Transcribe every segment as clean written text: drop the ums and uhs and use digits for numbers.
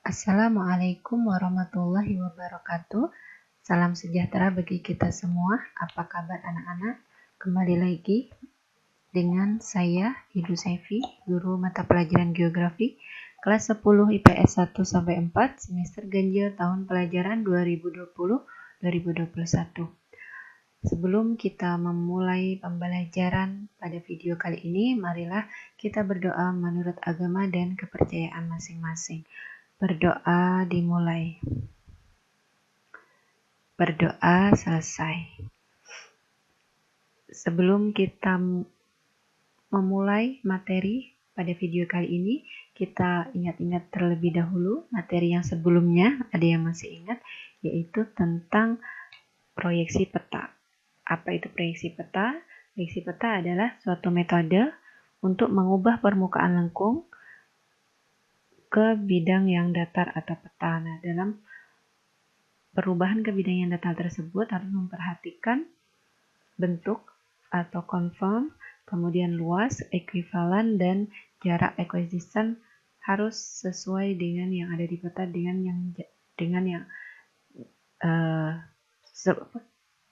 Assalamualaikum warahmatullahi wabarakatuh. Salam sejahtera bagi kita semua. Apa kabar anak-anak? Kembali lagi dengan saya, Ibu Saifi, guru mata pelajaran geografi, kelas 10 IPS 1-4, semester ganjil tahun pelajaran 2020-2021. Sebelum kita memulai pembelajaran pada video kali ini, marilah kita berdoa menurut agama dan kepercayaan masing-masing. Berdoa dimulai. Berdoa selesai. Sebelum kita memulai materi pada video kali ini, kita ingat-ingat terlebih dahulu materi yang sebelumnya, ada yang masih ingat, yaitu tentang proyeksi peta. Apa itu proyeksi peta? Proyeksi peta adalah suatu metode untuk mengubah permukaan lengkung ke bidang yang datar atau peta. Nah, dalam perubahan ke bidang yang datar tersebut harus memperhatikan bentuk atau confirm, kemudian luas, ekuivalen, dan jarak ekuidistan harus sesuai dengan yang ada di peta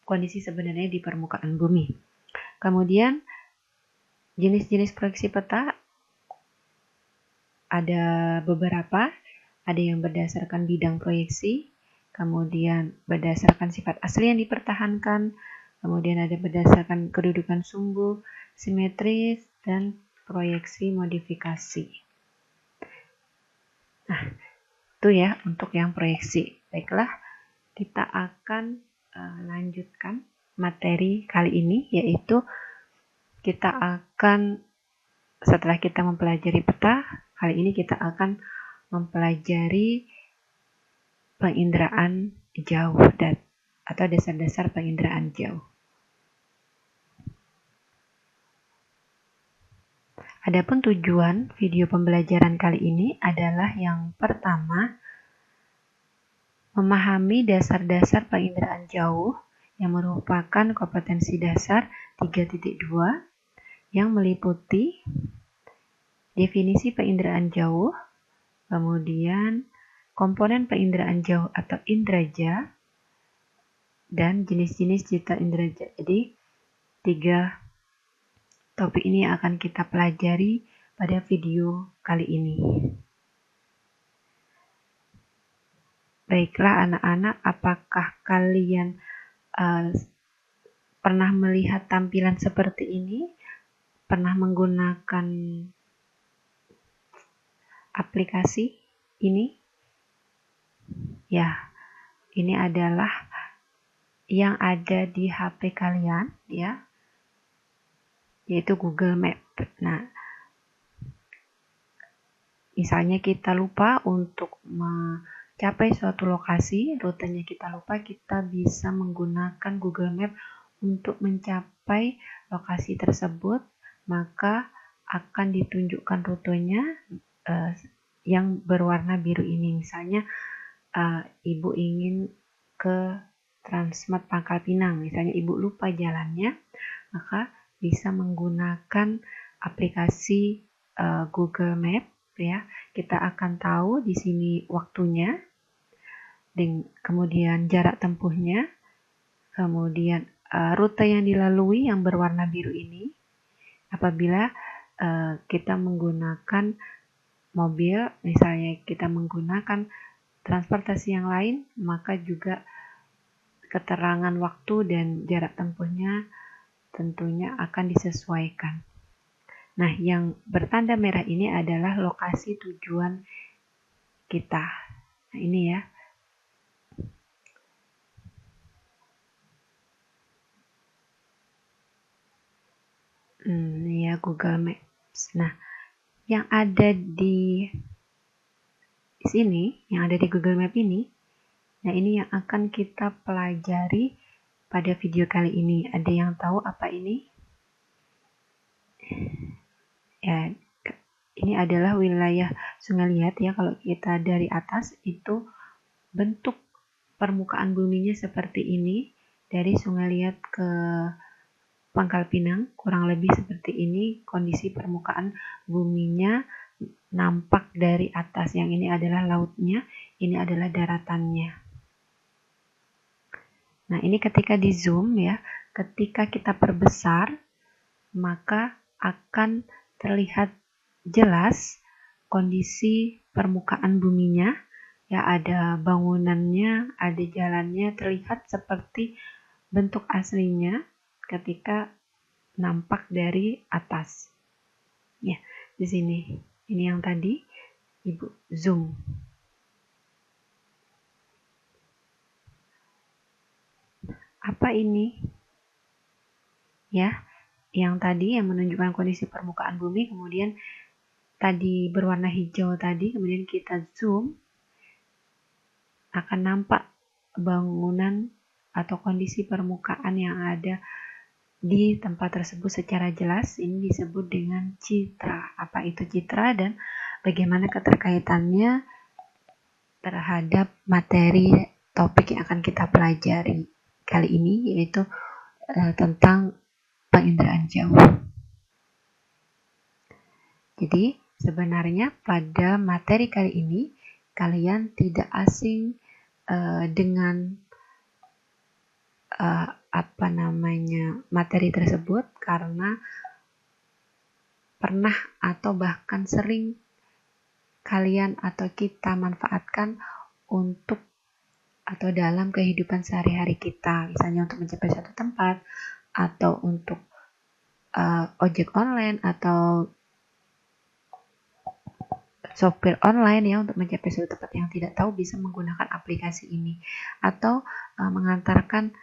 kondisi sebenarnya di permukaan bumi. Kemudian jenis-jenis proyeksi peta ada beberapa, ada yang berdasarkan bidang proyeksi, kemudian berdasarkan sifat asli yang dipertahankan, kemudian ada berdasarkan kedudukan sumbu, simetris, dan proyeksi modifikasi. Nah, itu ya untuk yang proyeksi. Baiklah, kita akan lanjutkan materi kali ini, yaitu kita akan, setelah kita mempelajari peta, kali ini kita akan mempelajari penginderaan jauh atau dasar-dasar penginderaan jauh. Adapun tujuan video pembelajaran kali ini adalah yang pertama, memahami dasar-dasar penginderaan jauh yang merupakan kompetensi dasar 3.2 yang meliputi definisi penginderaan jauh, kemudian komponen penginderaan jauh atau indraja, dan jenis-jenis citra indraja. Jadi, 3 topik ini akan kita pelajari pada video kali ini. Baiklah anak-anak, apakah kalian pernah melihat tampilan seperti ini? Pernah menggunakan aplikasi ini? Ya, ini adalah yang ada di HP kalian, ya, yaitu Google Map. Nah, misalnya kita lupa untuk mencapai suatu lokasi, rutenya kita lupa, kita bisa menggunakan Google Map untuk mencapai lokasi tersebut, maka akan ditunjukkan rutenya yang berwarna biru ini. Misalnya ibu ingin ke Transmart Pangkal Pinang, misalnya ibu lupa jalannya, maka bisa menggunakan aplikasi Google Map, ya. Kita akan tahu di sini waktunya, kemudian jarak tempuhnya, kemudian rute yang dilalui yang berwarna biru ini. Apabila kita menggunakan mobil, misalnya kita menggunakan transportasi yang lain, maka juga keterangan waktu dan jarak tempuhnya tentunya akan disesuaikan. Nah, yang bertanda merah ini adalah lokasi tujuan kita. Nah, ini ya. Ini ya Google Maps. Nah, yang ada di sini, yang ada di Google Map ini, nah ini yang akan kita pelajari pada video kali ini. Ada yang tahu apa ini? Ya, ini adalah wilayah Sungai Liat ya. Kalau kita dari atas itu bentuk permukaan buminya seperti ini. Dari Sungai Liat ke Pangkal Pinang kurang lebih seperti ini kondisi permukaan buminya. nampak dari atas. Yang ini adalah lautnya, ini adalah daratannya. Nah, ini ketika di zoom ya, ketika kita perbesar, maka akan terlihat jelas kondisi permukaan buminya. Ya, ada bangunannya, ada jalannya, terlihat seperti bentuk aslinya ketika nampak dari atas. Ya, di sini. Ini yang tadi Ibu zoom. Apa ini? Ya, yang tadi yang menunjukkan kondisi permukaan bumi, kemudian tadi berwarna hijau tadi, kemudian kita zoom, akan nampak bangunan atau kondisi permukaan yang ada di tempat tersebut secara jelas. Ini disebut dengan citra. Apa itu citra dan bagaimana keterkaitannya terhadap materi topik yang akan kita pelajari kali ini, yaitu tentang penginderaan jauh. Jadi sebenarnya pada materi kali ini kalian tidak asing dengan materi tersebut karena pernah atau bahkan sering kalian atau kita manfaatkan untuk atau dalam kehidupan sehari-hari kita, misalnya untuk mencapai suatu tempat atau untuk ojek online atau sopir online ya, untuk mencapai suatu tempat yang tidak tahu bisa menggunakan aplikasi ini, atau mengantarkan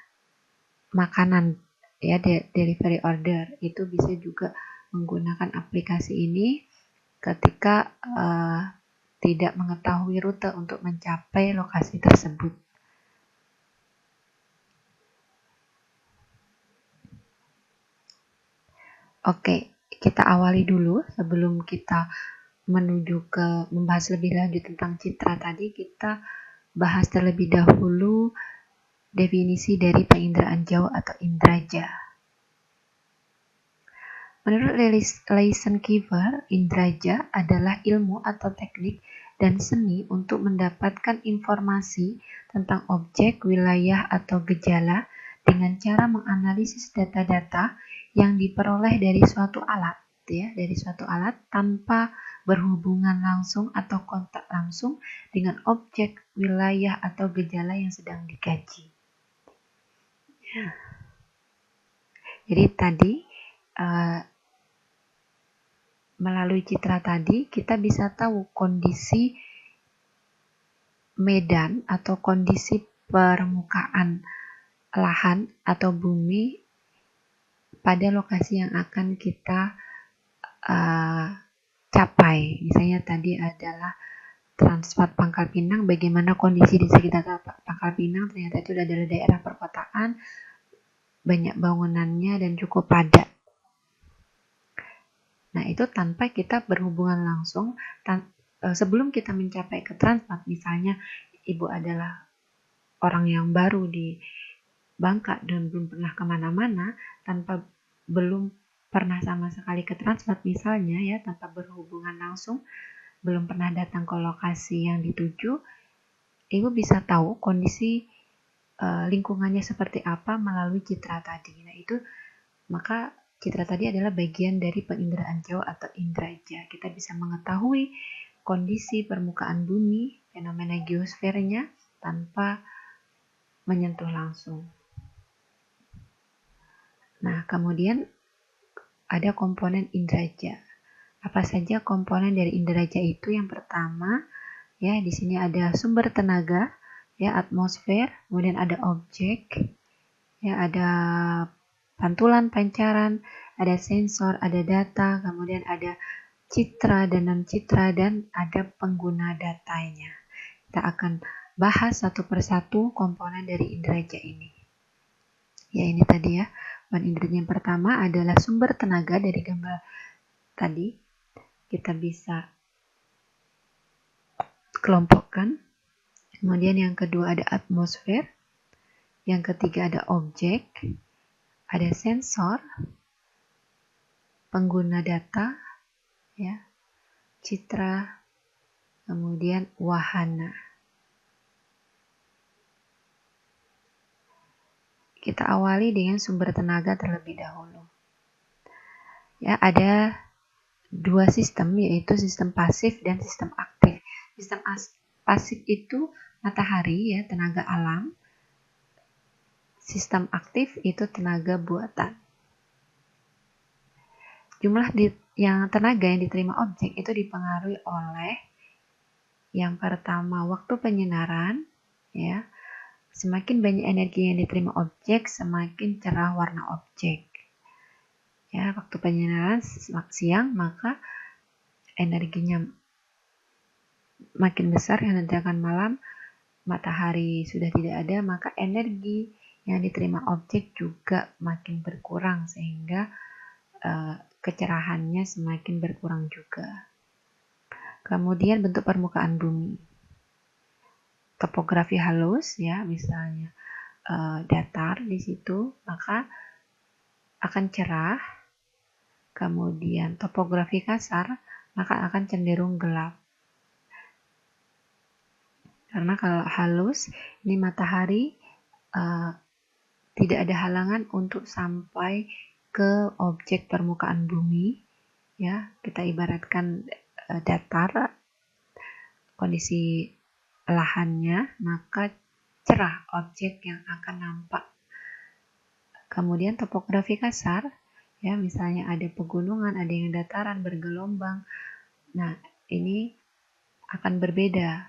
makanan ya, delivery order itu bisa juga menggunakan aplikasi ini ketika tidak mengetahui rute untuk mencapai lokasi tersebut. Oke, kita awali dulu sebelum kita menuju ke membahas lebih lanjut tentang citra tadi. Kita bahas terlebih dahulu definisi dari penginderaan jauh atau indraja. Menurut Leisenkiefer, indraja adalah ilmu atau teknik dan seni untuk mendapatkan informasi tentang objek, wilayah, atau gejala dengan cara menganalisis data-data yang diperoleh dari suatu alat, ya, dari suatu alat tanpa berhubungan langsung atau kontak langsung dengan objek, wilayah, atau gejala yang sedang dikaji. Jadi tadi melalui citra tadi kita bisa tahu kondisi medan atau kondisi permukaan lahan atau bumi pada lokasi yang akan kita capai. Misalnya tadi adalah Transmart Pangkal Pinang, bagaimana kondisi di sekitar Pangkal Pinang, ternyata itu adalah daerah perkotaan, banyak bangunannya dan cukup padat. Nah, itu tanpa kita berhubungan langsung, sebelum kita mencapai ke Transmart, misalnya Ibu adalah orang yang baru di Bangka dan belum pernah kemana-mana, belum pernah sama sekali ke Transmart misalnya ya, tanpa berhubungan langsung, belum pernah datang ke lokasi yang dituju, Ibu bisa tahu kondisi lingkungannya seperti apa melalui citra tadi. Nah, itu maka citra tadi adalah bagian dari penginderaan jauh atau indraja. Kita bisa mengetahui kondisi permukaan bumi, fenomena geosfernya tanpa menyentuh langsung. Nah, kemudian ada komponen indraja. Apa saja komponen dari indraja itu? Yang pertama, ya, di sini ada sumber tenaga, ya, atmosfer, kemudian ada objek, ya, ada pantulan pancaran, ada sensor, ada data, kemudian ada citra dan non-citra, dan ada pengguna datanya. Kita akan bahas satu persatu komponen dari indraja ini. Ya, ini tadi ya. Indraja yang pertama adalah sumber tenaga. Dari gambar tadi kita bisa kelompokkan. Kemudian yang kedua ada atmosfer. Yang ketiga ada objek, ada sensor, pengguna data, ya, citra, kemudian wahana. Kita awali dengan sumber tenaga terlebih dahulu. Ya, ada dua sistem, yaitu sistem pasif dan sistem aktif. Sistem pasif itu matahari, ya, tenaga alam. Sistem aktif itu tenaga buatan. Jumlah tenaga yang diterima objek itu dipengaruhi oleh yang pertama waktu penyinaran, ya. Semakin banyak energi yang diterima objek, semakin cerah warna objek. Ya, waktu penyinaran siang, maka energinya makin besar. Sedangkan malam, matahari sudah tidak ada, maka energi yang diterima objek juga makin berkurang, sehingga kecerahannya semakin berkurang juga. Kemudian bentuk permukaan bumi. Topografi halus, ya, misalnya datar di situ, maka akan cerah. Kemudian topografi kasar, maka akan cenderung gelap. Karena kalau halus, ini matahari tidak ada halangan untuk sampai ke objek permukaan bumi. Ya, kita ibaratkan datar kondisi lahannya, maka cerah objek yang akan nampak. Kemudian topografi kasar, ya, misalnya ada pegunungan, ada yang dataran bergelombang. Nah, ini akan berbeda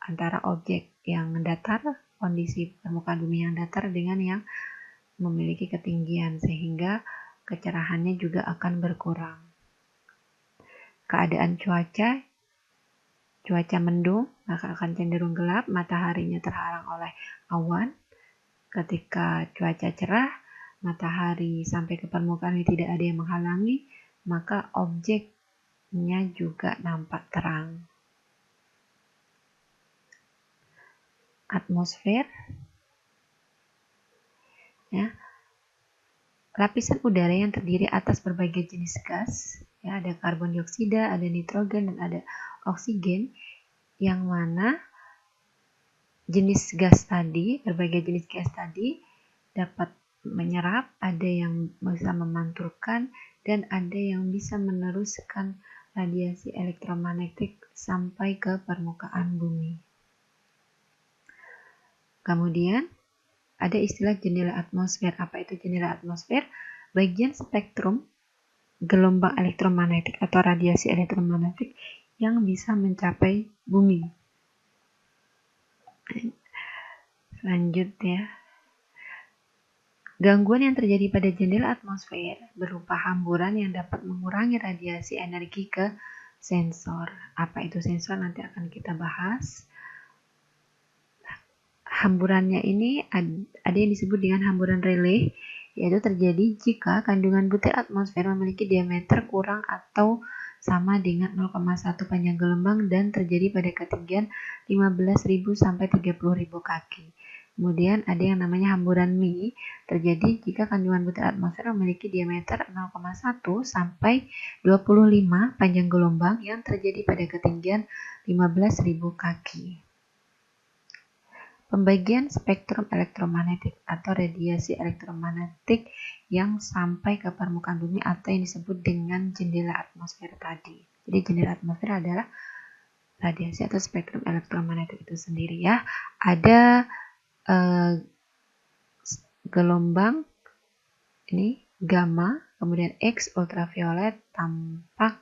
antara objek yang datar, kondisi permukaan bumi yang datar dengan yang memiliki ketinggian, sehingga kecerahannya juga akan berkurang. Keadaan cuaca mendung, maka akan cenderung gelap, mataharinya terhalang oleh awan. Ketika cuaca cerah, matahari sampai ke permukaan tidak ada yang menghalangi, maka objeknya juga nampak terang. Atmosfer, ya, lapisan udara yang terdiri atas berbagai jenis gas, ya, ada karbon dioksida, ada nitrogen, dan ada oksigen, yang mana jenis gas tadi, berbagai jenis gas tadi dapat menyerap, ada yang bisa memantulkan, dan ada yang bisa meneruskan radiasi elektromagnetik sampai ke permukaan bumi. Kemudian ada istilah jendela atmosfer. Apa itu jendela atmosfer? Bagian spektrum gelombang elektromagnetik atau radiasi elektromagnetik yang bisa mencapai bumi. Selanjutnya, gangguan yang terjadi pada jendela atmosfer berupa hamburan yang dapat mengurangi radiasi energi ke sensor. Apa itu sensor? Nanti akan kita bahas. Hamburannya ini ada yang disebut dengan hamburan relay, yaitu terjadi jika kandungan butir atmosfer memiliki diameter kurang atau sama dengan 0,1 panjang gelombang dan terjadi pada ketinggian 15.000 sampai 30.000 kaki. Kemudian ada yang namanya hamburan Mie, terjadi jika kandungan butir atmosfer memiliki diameter 0,1 sampai 25 panjang gelombang yang terjadi pada ketinggian 15.000 kaki. Pembagian spektrum elektromagnetik atau radiasi elektromagnetik yang sampai ke permukaan bumi atau yang disebut dengan jendela atmosfer tadi. Jadi jendela atmosfer adalah radiasi atau spektrum elektromagnetik itu sendiri, ya. Ada gelombang ini gamma, kemudian X ultraviolet, tampak,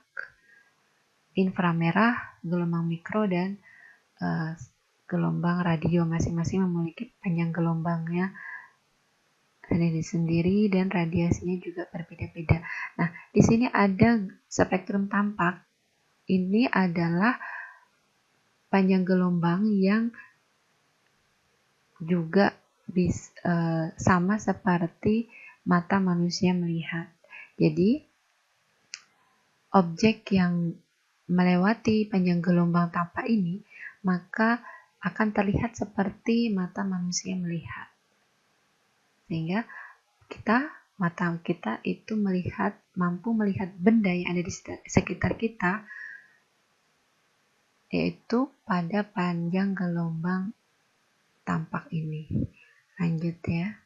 inframerah, gelombang mikro, dan gelombang radio. Masing-masing memiliki panjang gelombangnya sendiri dan radiasinya juga berbeda-beda. Nah, di sini ada spektrum tampak. Ini adalah panjang gelombang yang juga sama seperti mata manusia melihat. Jadi, objek yang melewati panjang gelombang tampak ini, maka akan terlihat seperti mata manusia melihat. Sehingga mata kita itu mampu melihat benda yang ada di sekitar kita yaitu pada panjang gelombang tampak ini. Lanjut ya.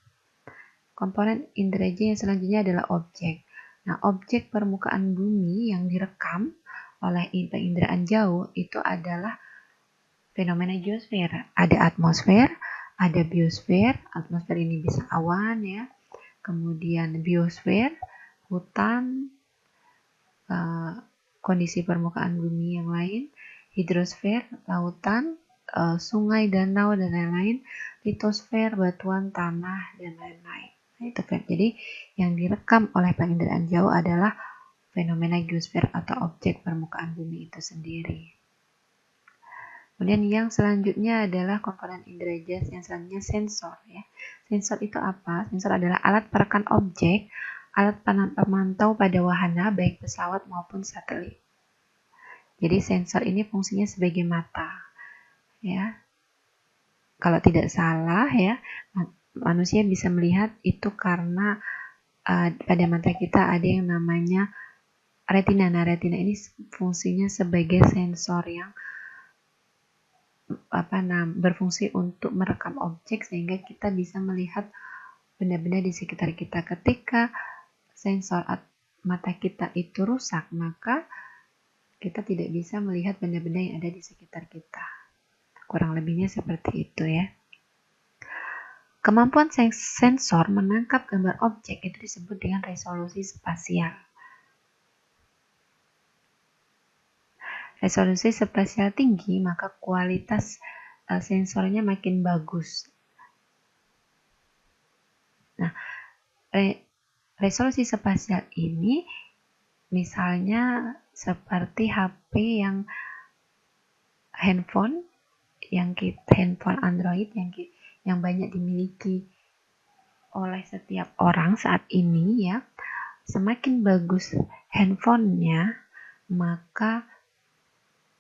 Komponen indera yang selanjutnya adalah objek. Nah, objek permukaan bumi yang direkam oleh penginderaan jauh itu adalah fenomena geosfer. Ada atmosfer, ada biosfer. Atmosfer ini bisa awan ya. Kemudian biosfer, hutan, kondisi permukaan bumi yang lain, hidrosfer, lautan, sungai, danau, dan lain-lain, litosfer, batuan, tanah, dan lain-lain. Nah, itu kan. Jadi yang direkam oleh penginderaan jauh adalah fenomena geosfer atau objek permukaan bumi itu sendiri. Kemudian yang selanjutnya adalah komponen indera yang selanjutnya sensor ya. Sensor itu apa? Sensor adalah alat perekam objek, alat pemantau pada wahana baik pesawat maupun satelit. Jadi sensor ini fungsinya sebagai mata ya. Kalau tidak salah ya, manusia bisa melihat itu karena pada mata kita ada yang namanya retina. Nah, retina ini fungsinya sebagai sensor yang berfungsi untuk merekam objek sehingga kita bisa melihat benda-benda di sekitar kita. Ketika sensor mata kita itu rusak, maka kita tidak bisa melihat benda-benda yang ada di sekitar kita. Kurang lebihnya seperti itu ya. Kemampuan sensor menangkap gambar objek itu disebut dengan resolusi spasial. Resolusi spasial tinggi, maka kualitas sensornya makin bagus. Nah, resolusi spasial ini misalnya seperti HP yang handphone Android yang banyak dimiliki oleh setiap orang saat ini ya. Semakin bagus handphonenya, maka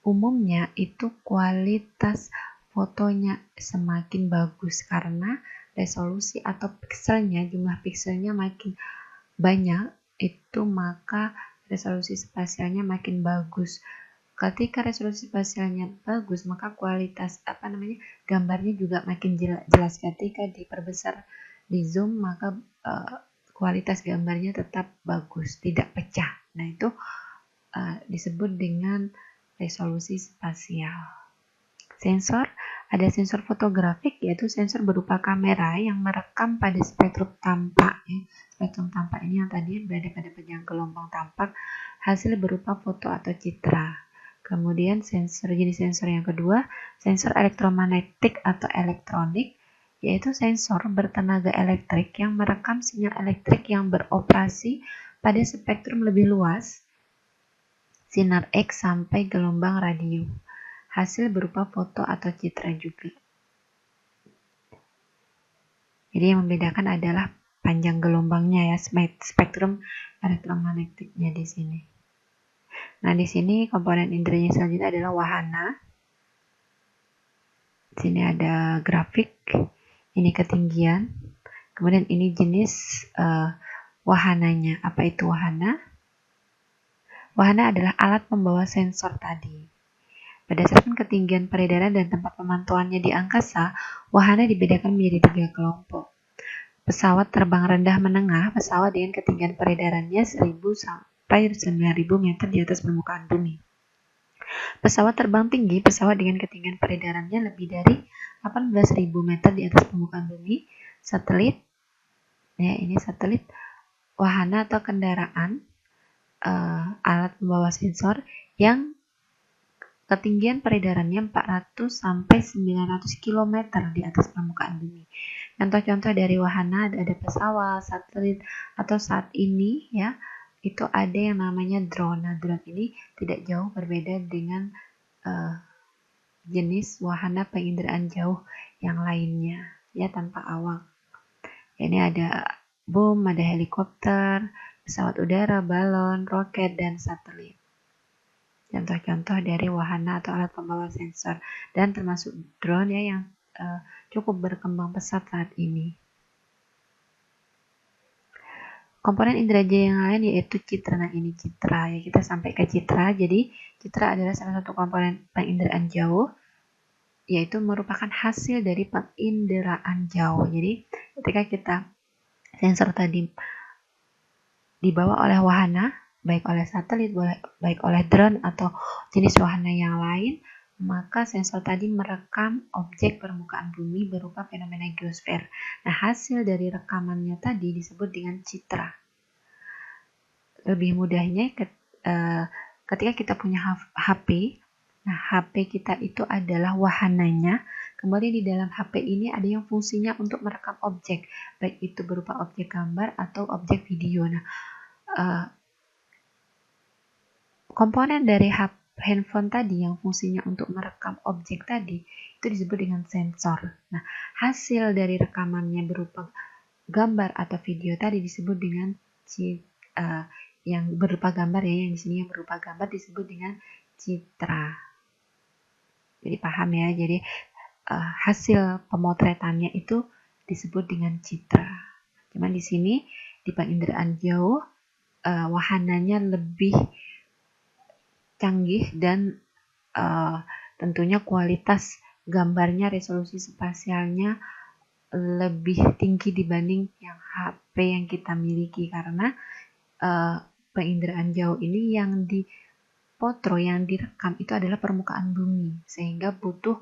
umumnya itu kualitas fotonya semakin bagus karena resolusi atau pikselnya, jumlah pikselnya makin banyak itu, maka resolusi spasialnya makin bagus. Ketika resolusi spasialnya bagus, maka kualitas gambarnya juga makin jelas. Ketika diperbesar, di zoom, maka kualitas gambarnya tetap bagus, tidak pecah. Nah, itu disebut dengan resolusi spasial. Sensor, ada sensor fotografik, yaitu sensor berupa kamera yang merekam pada spektrum tampak. Ya. Spektrum tampak ini yang tadi berada pada panjang gelombang tampak, hasil berupa foto atau citra. Kemudian jenis sensor yang kedua, sensor elektromagnetik atau elektronik, yaitu sensor bertenaga elektrik yang merekam sinyal elektrik yang beroperasi pada spektrum lebih luas, sinar X sampai gelombang radio. Hasil berupa foto atau citra juga. Jadi yang membedakan adalah panjang gelombangnya ya, spektrum elektromagnetiknya di sini. Nah, di sini komponen inderanya selanjutnya adalah wahana. Di sini ada grafik, ini ketinggian, kemudian ini jenis wahananya. Apa itu wahana? Wahana adalah alat pembawa sensor tadi. Berdasarkan ketinggian peredaran dan tempat pemantauannya di angkasa, wahana dibedakan menjadi 3 kelompok. Pesawat terbang rendah menengah, pesawat dengan ketinggian peredarannya 1000 sampai 9000 meter di atas permukaan bumi. Pesawat terbang tinggi, pesawat dengan ketinggian peredarannya lebih dari 18.000 meter di atas permukaan bumi. Satelit, ya ini satelit, wahana atau kendaraan, alat pembawa sensor yang ketinggian peredarannya 400 sampai 900 km di atas permukaan bumi. Contoh-contoh dari wahana ada pesawat, satelit, atau saat ini ya, itu ada yang namanya drone. Nah, drone ini tidak jauh berbeda dengan jenis wahana penginderaan jauh yang lainnya ya, tanpa awak. Ini ada bom, ada helikopter, pesawat udara, balon, roket, dan satelit. Contoh-contoh dari wahana atau alat pembawa sensor, dan termasuk drone ya yang cukup berkembang pesat saat ini. Komponen indera jaya yang lain yaitu citra. Nah, ini citra ya, kita sampai ke citra. Jadi citra adalah salah satu komponen penginderaan jauh, yaitu merupakan hasil dari penginderaan jauh. Jadi ketika kita sensor tadi dibawa oleh wahana, baik oleh satelit, baik oleh drone atau jenis wahana yang lain, maka sensor tadi merekam objek permukaan bumi berupa fenomena geosfer. Nah, hasil dari rekamannya tadi disebut dengan citra. Lebih mudahnya ketika kita punya HP, nah HP kita itu adalah wahananya. Kemudian di dalam HP ini ada yang fungsinya untuk merekam objek, baik itu berupa objek gambar atau objek video. Nah, komponen dari handphone tadi yang fungsinya untuk merekam objek tadi itu disebut dengan sensor. Nah, hasil dari rekamannya berupa gambar atau video tadi disebut dengan yang berupa gambar ya, yang di sini yang berupa gambar disebut dengan citra. Jadi paham ya, jadi hasil pemotretannya itu disebut dengan citra. Cuman di sini di penginderaan jauh wahananya lebih canggih dan tentunya kualitas gambarnya, resolusi spasialnya lebih tinggi dibanding yang HP yang kita miliki, karena penginderaan jauh ini yang dipotro, yang direkam itu adalah permukaan bumi, sehingga butuh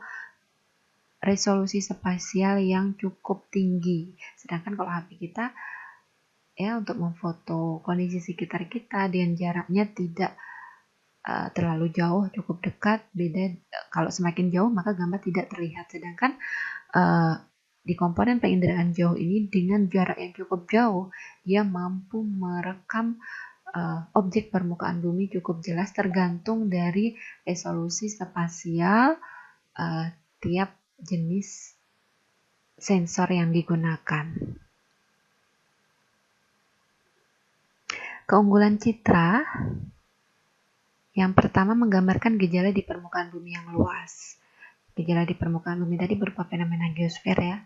resolusi spasial yang cukup tinggi. Sedangkan kalau HP kita ya untuk memfoto kondisi sekitar kita dengan jaraknya tidak terlalu jauh, cukup dekat. Beda kalau semakin jauh maka gambar tidak terlihat. Sedangkan di komponen penginderaan jauh ini dengan jarak yang cukup jauh, dia mampu merekam objek permukaan bumi cukup jelas, tergantung dari resolusi spasial tiap jenis sensor yang digunakan. Keunggulan citra yang pertama, menggambarkan gejala di permukaan bumi yang luas. Gejala di permukaan bumi tadi berupa fenomena geosfer ya.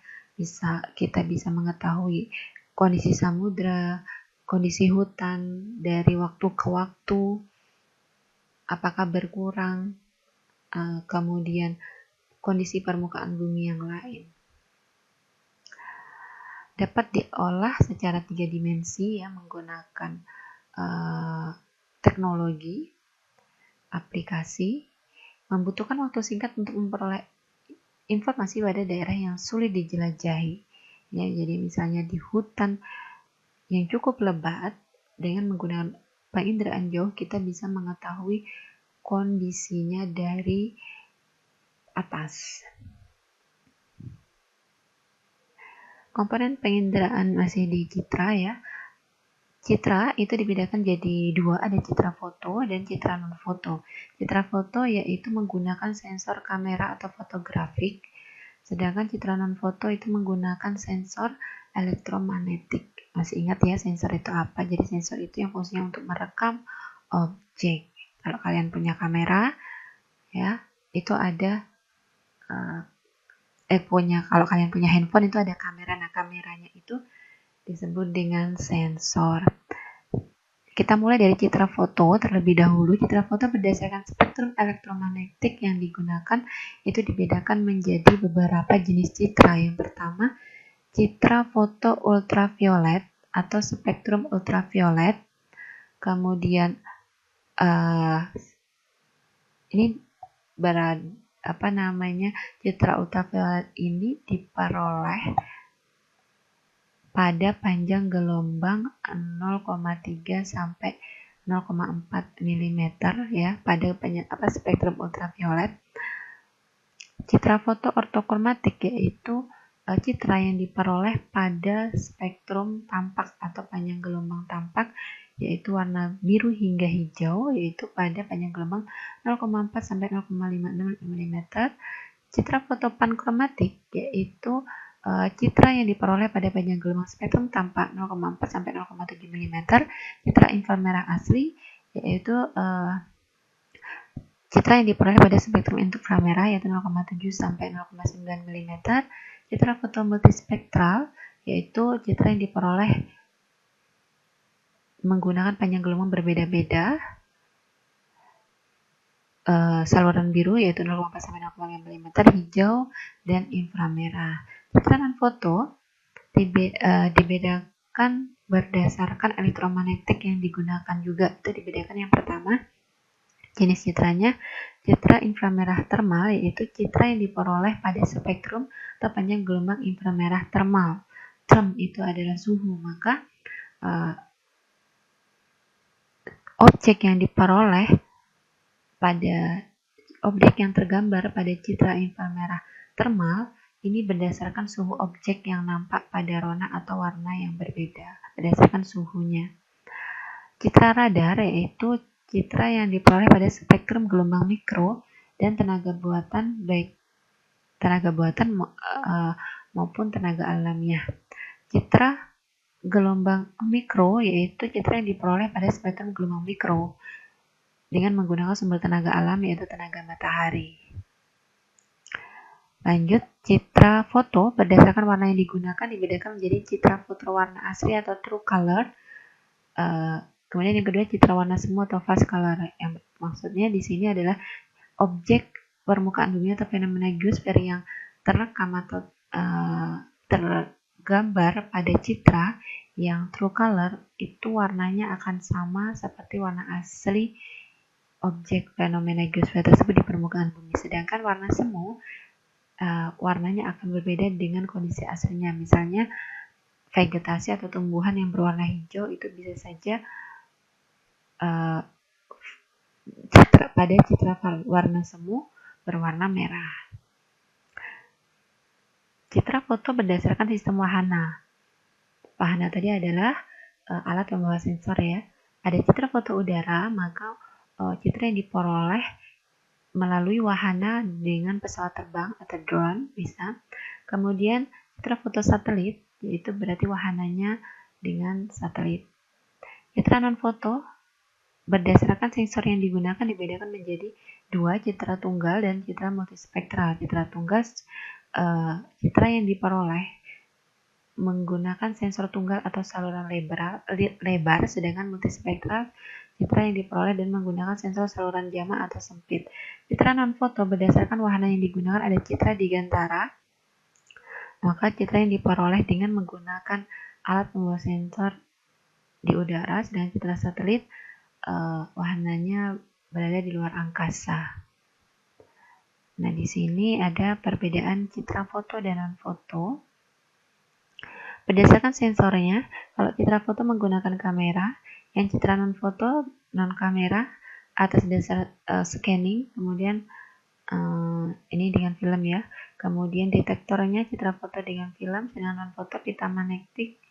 Kita bisa mengetahui kondisi samudra, kondisi hutan dari waktu ke waktu, apakah berkurang, kemudian kondisi permukaan bumi yang lain. Dapat diolah secara 3 dimensi ya, menggunakan teknologi, aplikasi, membutuhkan waktu singkat untuk memperoleh informasi pada daerah yang sulit dijelajahi. Ya, jadi misalnya di hutan yang cukup lebat, dengan menggunakan penginderaan jauh kita bisa mengetahui kondisinya dari atas. Komponen penginderaan masih di citra ya. Citra itu dibedakan jadi dua, ada citra foto dan citra non-foto. Citra foto yaitu menggunakan sensor kamera atau fotografik, sedangkan citra non-foto itu menggunakan sensor elektromagnetik. Masih ingat ya sensor itu apa? Jadi sensor itu yang fungsinya untuk merekam objek. Kalau kalian punya kamera, ya itu ada kalau kalian punya handphone itu ada kamera. Nah, kameranya itu disebut dengan sensor. Kita mulai dari citra foto terlebih dahulu. Citra foto berdasarkan spektrum elektromagnetik yang digunakan itu dibedakan menjadi beberapa jenis citra. Yang pertama, citra foto ultraviolet atau spektrum ultraviolet. Kemudian ini citra ultraviolet ini diperoleh pada panjang gelombang 0,3 sampai 0,4 mm ya, pada spektrum ultraviolet. Citra foto ortokromatik yaitu citra yang diperoleh pada spektrum tampak atau panjang gelombang tampak, yaitu warna biru hingga hijau, yaitu pada panjang gelombang 0,4 sampai 0,56 mm. Citra foto pankromatik yaitu citra yang diperoleh pada panjang gelombang spektrum tampak 0,4 sampai 0,7 mm. Citra inframerah asli yaitu citra yang diperoleh pada spektrum inframerah yaitu 0,7 sampai 0,9 mm. Citra foto multispektral yaitu citra yang diperoleh menggunakan panjang gelombang berbeda-beda, saluran biru yaitu 0,4 sampai 0,5 mm, hijau, dan inframerah. Citra dan foto dibedakan berdasarkan elektromagnetik yang digunakan juga. Itu dibedakan. Yang pertama, jenis citranya, citra inframerah termal, yaitu citra yang diperoleh pada spektrum atau panjang gelombang inframerah termal. Term itu adalah suhu, maka objek yang diperoleh pada objek yang tergambar pada citra inframerah termal ini berdasarkan suhu objek yang nampak pada rona atau warna yang berbeda berdasarkan suhunya. Citra radar yaitu citra yang diperoleh pada spektrum gelombang mikro dan tenaga buatan, baik tenaga buatan maupun tenaga alamiah. Citra gelombang mikro yaitu citra yang diperoleh pada spektrum gelombang mikro dengan menggunakan sumber tenaga alam yaitu tenaga matahari. Lanjut, citra foto berdasarkan warna yang digunakan dibedakan menjadi citra foto warna asli atau true color. Kemudian yang kedua, citra warna semu atau fast color. Yang maksudnya di sini adalah objek permukaan bumi atau fenomena geosfer yang terekam atau tergambar pada citra yang true color itu warnanya akan sama seperti warna asli objek fenomena geosfer tersebut di permukaan bumi. Sedangkan warna semu warnanya akan berbeda dengan kondisi aslinya. Misalnya vegetasi atau tumbuhan yang berwarna hijau itu bisa saja pada citra warna semu berwarna merah. Citra foto berdasarkan sistem wahana. Wahana tadi adalah alat pembawa sensor ya. Ada citra foto udara, maka citra yang diperoleh melalui wahana dengan pesawat terbang atau drone bisa. Kemudian citra foto satelit, yaitu berarti wahananya dengan satelit. Citra non foto berdasarkan sensor yang digunakan dibedakan menjadi dua, citra tunggal dan citra multispektral. Citra tunggal citra yang diperoleh menggunakan sensor tunggal atau saluran lebar, sedangkan multispektral citra yang diperoleh dan menggunakan sensor saluran jama atau sempit. Citra non-foto berdasarkan wahana yang digunakan ada citra digantara, maka citra yang diperoleh dengan menggunakan alat pembawa sensor di udara, sedangkan citra satelit wahananya berada di luar angkasa. Nah, di sini ada perbedaan citra foto dan non-foto. Berdasarkan sensornya, kalau citra foto menggunakan kamera, yang citra non-foto non-kamera atas dasar scanning, kemudian ini dengan film ya. Kemudian detektornya citra foto dengan film, sedangkan non-foto pita magnetik.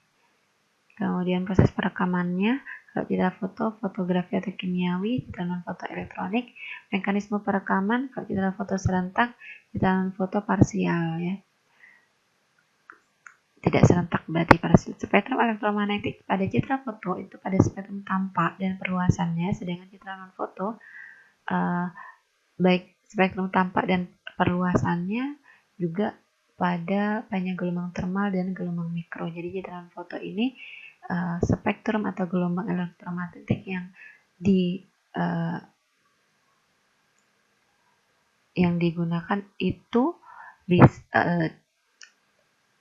Kemudian proses perekamannya, kalau citra foto fotografi atau kimiawi, citra non-foto elektronik. Mekanisme perekaman, kalau citra foto serentak, citra non-foto parsial ya. Tidak serentak berarti parsial. Spektrum elektromagnetik pada citra foto itu pada spektrum tampak dan perluasannya, sedangkan citra non-foto baik spektrum tampak dan perluasannya juga pada panjang gelombang termal dan gelombang mikro. Jadi citra non-foto ini spektrum atau gelombang elektromagnetik yang digunakan itu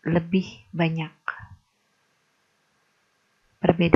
lebih banyak. Perbedaan